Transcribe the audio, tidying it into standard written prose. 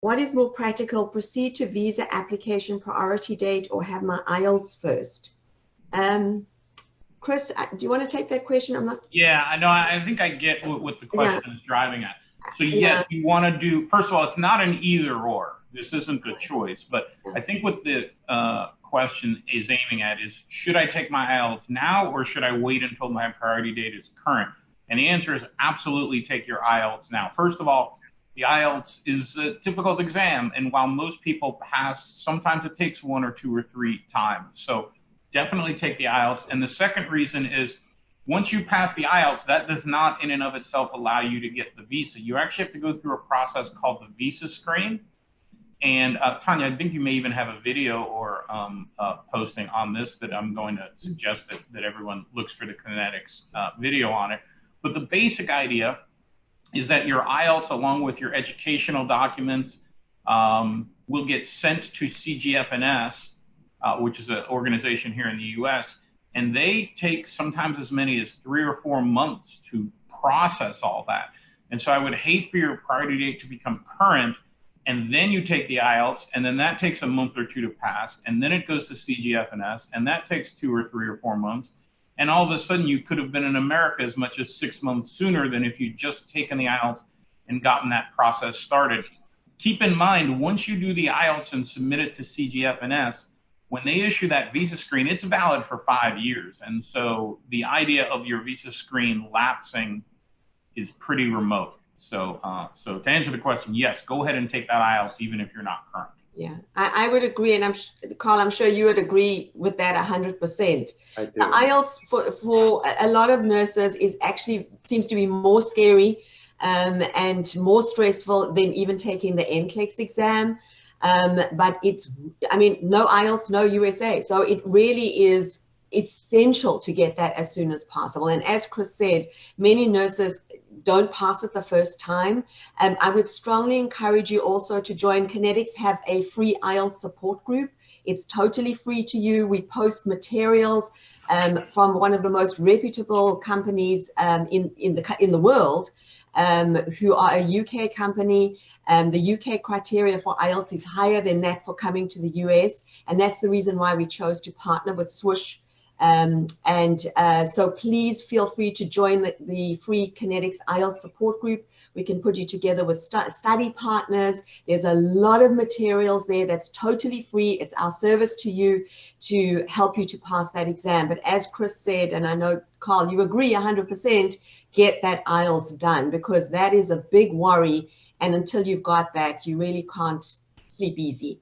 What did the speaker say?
What is more practical, proceed to visa application priority date or have my IELTS first? Chris, do you want to take that question? I'm not. Yeah, I know. I think I get what the question is driving at. So yes, you want to do, first of all, it's not an either or. This isn't a choice, but I think what the question is aiming at is, should I take my IELTS now or should I wait until my priority date is current? And the answer is absolutely take your IELTS now. First of all, the IELTS is a difficult exam, and while most people pass, sometimes it takes 1 or 2 or 3 times. So definitely take the IELTS. And the second reason is, once you pass the IELTS, that does not in and of itself allow you to get the visa. You actually have to go through a process called the visa screen. And Tanya, I think you may even have a video or posting on this that I'm going to suggest that everyone looks for the Kinetics video on it. But the basic idea is that your IELTS, along with your educational documents, will get sent to CGFNS, which is an organization here in the US, and they take sometimes as many as 3 or 4 months to process all that. And so I would hate for your priority date to become current, and then you take the IELTS, and then that takes a month or 2 to pass, and then it goes to CGFNS, and that takes 2 or 3 or 4 months. And all of a sudden, you could have been in America as much as 6 months sooner than if you'd just taken the IELTS and gotten that process started. Keep in mind, once you do the IELTS and submit it to CGFNS, when they issue that visa screen, it's valid for 5 years. And so the idea of your visa screen lapsing is pretty remote. So, so to answer the question, yes, go ahead and take that IELTS even if you're not current. Yeah, I would agree, and Carl, I'm sure you would agree with that 100%. I do. The IELTS for a lot of nurses is actually seems to be more scary and more stressful than even taking the NCLEX exam. But it's, I mean, no IELTS, no USA. So it really is essential to get that as soon as possible. And as Chris said, many nurses don't pass it the first time. I would strongly encourage you also to join Kinetics, have a free IELTS support group. It's totally free to you. We post materials from one of the most reputable companies in the world, who are a UK company. The UK criteria for IELTS is higher than that for coming to the US. And that's the reason why we chose to partner with Swoosh. So please feel free to join the free Kinetics IELTS support group. We can put you together with study partners. There's a lot of materials there that's totally free. It's our service to you to help you to pass that exam. But as Chris said, and I know, Carl, you agree 100%, get that IELTS done, because that is a big worry. And until you've got that, you really can't sleep easy.